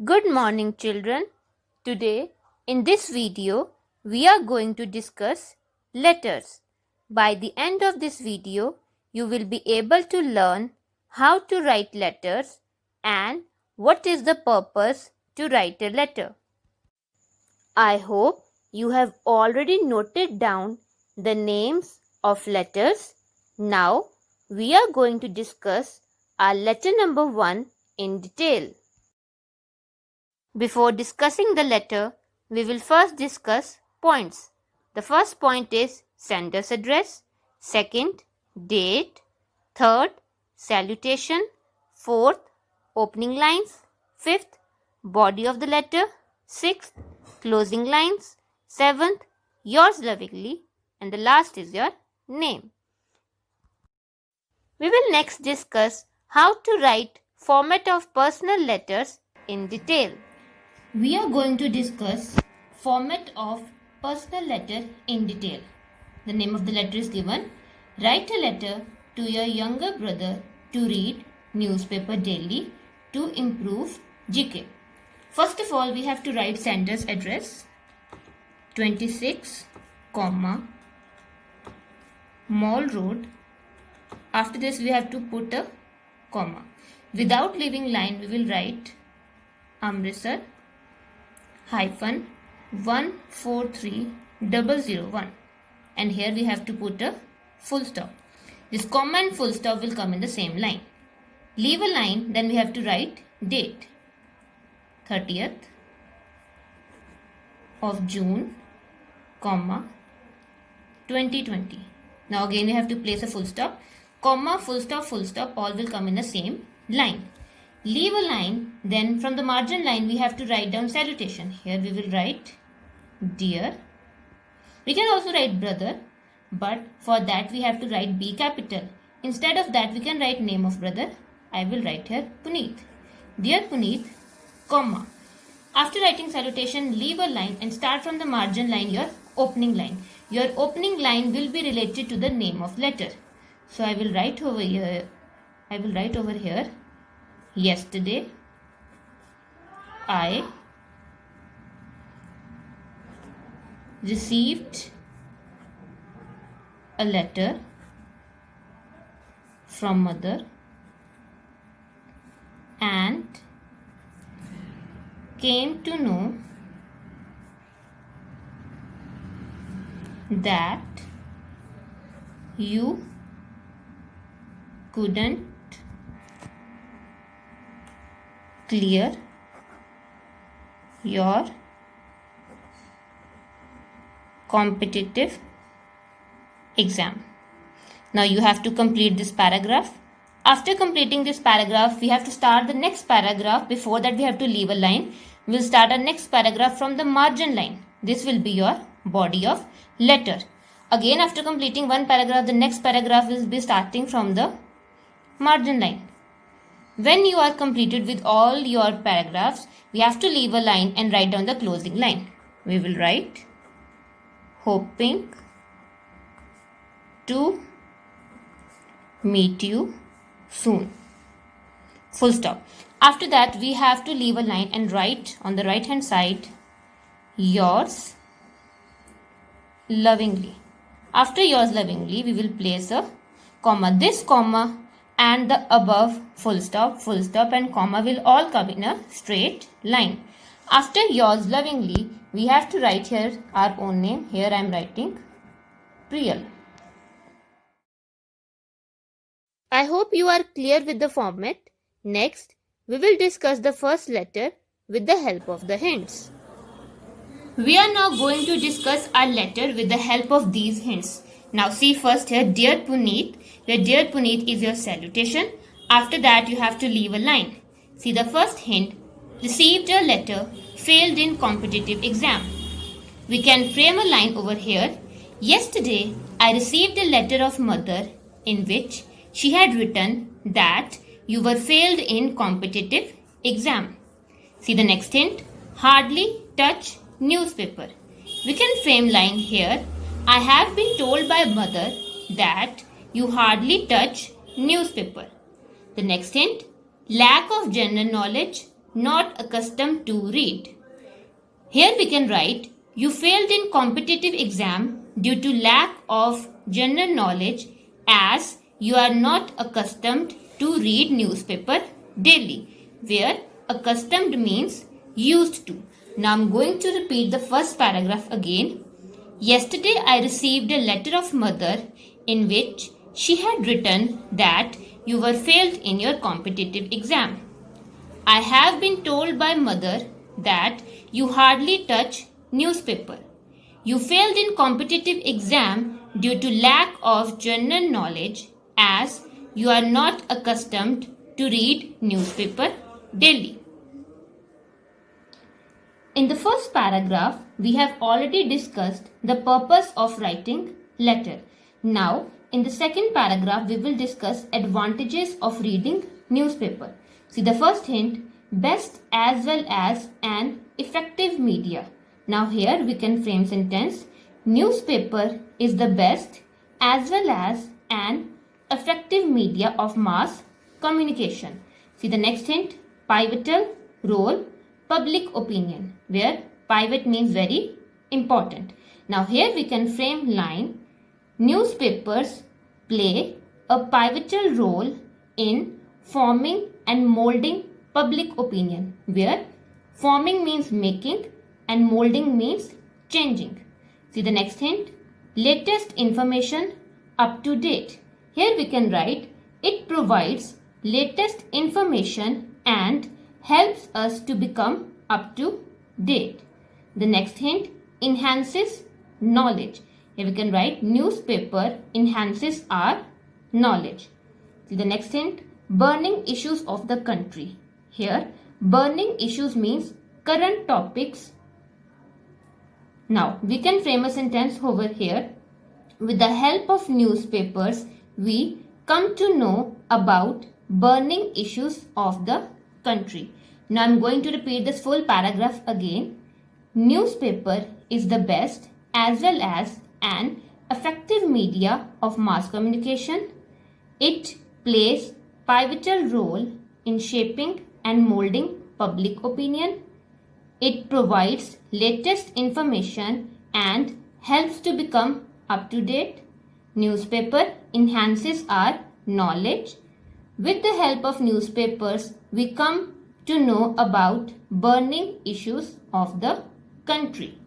Good morning, children. Today, in this video, we are going to discuss letters. By the end of this video, you will be able to learn how to write letters and what is the purpose to write a letter. I hope you have already noted down the names of letters. Now, we are going to discuss our letter number 1 in detail. Before discussing the letter, we will first discuss points. The first point is sender's address, second, date, third, salutation, fourth, opening lines, fifth, body of the letter, sixth, closing lines, seventh, yours lovingly, and the last is your name. We will next discuss how to write format of personal letters in detail. We are going to discuss format of personal letter in detail. The name of the letter is given. Write a letter to your younger brother to read newspaper daily to improve GK. First of all, we have to write sender's address 26, Mall Road. After this, we have to put a comma. Without leaving line, we will write Amritsar -143001, and here we have to put a full stop. This comma and full stop will come in the same line. Leave a line, then we have to write date 30th of June, 2020. Now again we have to place a full stop. Comma, full stop, all will come in the same line. Leave a line, then from the margin line we have to write down salutation. Here we will write dear. We can also write brother, but for that we have to write B capital. Instead of that we can write name of brother. I will write here Puneet. Dear Puneet, comma. After writing salutation, leave a line and start from the margin line your opening line. Your opening line will be related to the name of letter. So I will write over here. Yesterday, I received a letter from mother and came to know that you couldn't clear your competitive exam. Now you have to complete this paragraph. After completing this paragraph, we have to start the next paragraph. Before that, we have to leave a line. We'll start our next paragraph from the margin line. This will be your body of letter. Again, after completing one paragraph, the next paragraph will be starting from the margin line. When you are completed with all your paragraphs, we have to leave a line and write down the closing line. We will write hoping to meet you soon. Full stop. After that, we have to leave a line and write on the right hand side yours lovingly. After yours lovingly, we will place a comma. This comma and the above full stop and comma will all come in a straight line. After yours lovingly, we have to write here our own name. Here I am writing Priyal. I hope you are clear with the format. Next, we will discuss the first letter with the help of the hints. We are now going to discuss our letter with the help of these hints. Now see first here, Dear Puneet. Your Dear Puneet is your salutation. After that, you have to leave a line. See the first hint, received a letter, failed in competitive exam. We can frame a line over here. Yesterday, I received a letter of mother in which she had written that you were failed in competitive exam. See the next hint, hardly touch newspaper. We can frame line here. I have been told by mother that you hardly touch newspaper. The next hint, lack of general knowledge not accustomed to read. Here we can write, you failed in competitive exam due to lack of general knowledge as you are not accustomed to read newspaper daily, where accustomed means used to. Now I'm going to repeat the first paragraph again. Yesterday I received a letter of mother in which she had written that you were failed in your competitive exam. I have been told by mother that you hardly touch newspaper. You failed in competitive exam due to lack of general knowledge as you are not accustomed to read newspaper daily. In the first paragraph, we have already discussed the purpose of writing letter. Now, in the second paragraph, we will discuss advantages of reading newspaper. See the first hint, best as well as an effective media. Now here we can frame sentence, newspaper is the best as well as an effective media of mass communication. See the next hint, pivotal role, public opinion, where pivot means very important. Now here we can frame line, newspapers play a pivotal role in forming and molding public opinion, where forming means making and molding means changing. See the next hint, latest information up to date. Here we can write, it provides latest information and helps us to become up to date. The next hint, enhances knowledge. Here we can write, newspaper enhances our knowledge. See the next hint, burning issues of the country. Here, burning issues means current topics. Now, we can frame a sentence over here. With the help of newspapers, we come to know about burning issues of the country. Now, I'm going to repeat this full paragraph again. Newspaper is the best as well as an effective media of mass communication. It plays pivotal role in shaping and molding public opinion. It provides latest information and helps to become up to date. Newspaper enhances our knowledge. With the help of newspapers, we come to know about burning issues of the country.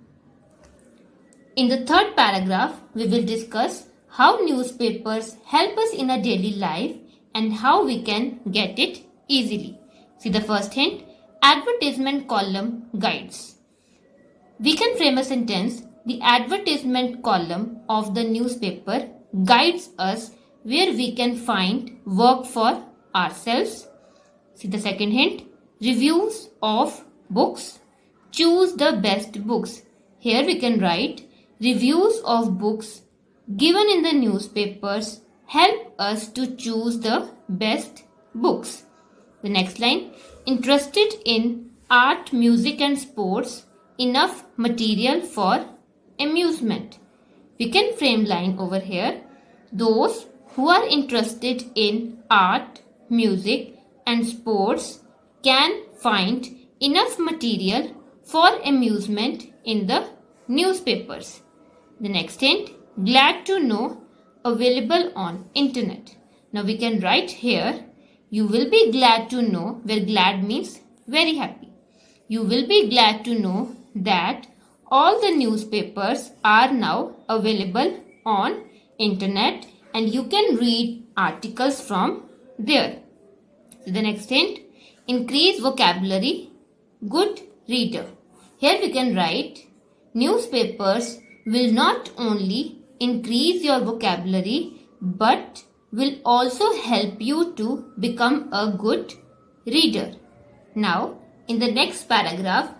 In the third paragraph, we will discuss how newspapers help us in our daily life and how we can get it easily. See the first hint, advertisement column guides. We can frame a sentence, the advertisement column of the newspaper guides us where we can find work for ourselves. See the second hint, reviews of books. Choose the best books. Here we can write, reviews of books given in the newspapers help us to choose the best books. The next line, interested in art, music and sports, enough material for amusement. We can frame line over here. Those who are interested in art, music and sports can find enough material for amusement in the newspapers. The next hint, glad to know, available on internet. Now we can write here, you will be glad to know, where glad means very happy. You will be glad to know that all the newspapers are now available on internet and you can read articles from there. The next hint, increase vocabulary, good reader. Here we can write, newspapers will not only increase your vocabulary but will also help you to become a good reader. Now, in the next paragraph,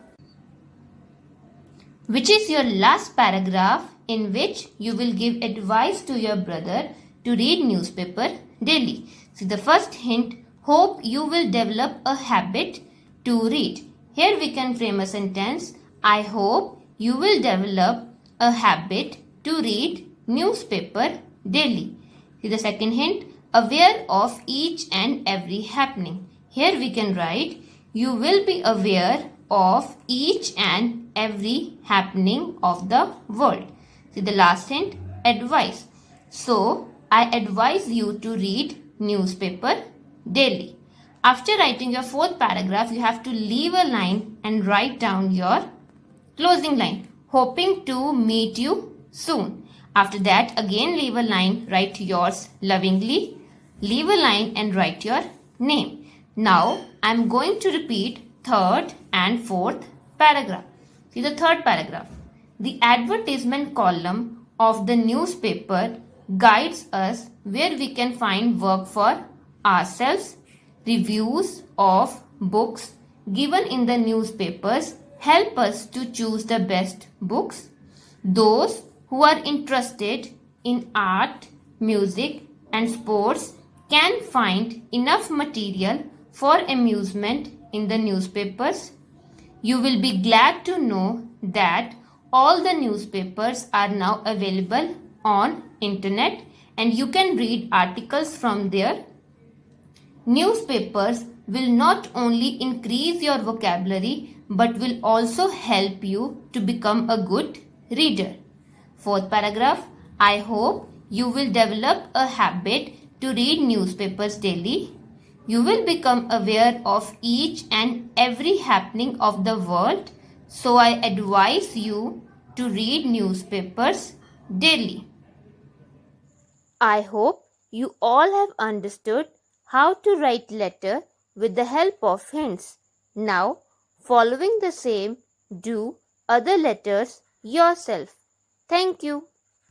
which is your last paragraph, in which you will give advice to your brother to read newspaper daily. See the first hint, hope you will develop a habit to read. Here we can frame a sentence, I hope you will develop a habit to read newspaper daily. See the second hint, aware of each and every happening. Here we can write, you will be aware of each and every happening of the world. See the last hint, advice. So, I advise you to read newspaper daily. After writing your fourth paragraph, you have to leave a line and write down your closing line. Hoping to meet you soon. After that, again leave a line, write yours lovingly. Leave a line and write your name. Now, I am going to repeat third and fourth paragraph. See the third paragraph. The advertisement column of the newspaper guides us where we can find work for ourselves. Reviews of books given in the newspapers help us to choose the best books. Those who are interested in art, music, and sports can find enough material for amusement in the newspapers. You will be glad to know that all the newspapers are now available on internet and you can read articles from there. Newspapers will not only increase your vocabulary but will also help you to become a good reader. Fourth paragraph, I hope you will develop a habit to read newspapers daily. You will become aware of each and every happening of the world. So I advise you to read newspapers daily. I hope you all have understood how to write letter with the help of hints. Now, following the same, do other letters yourself. Thank you.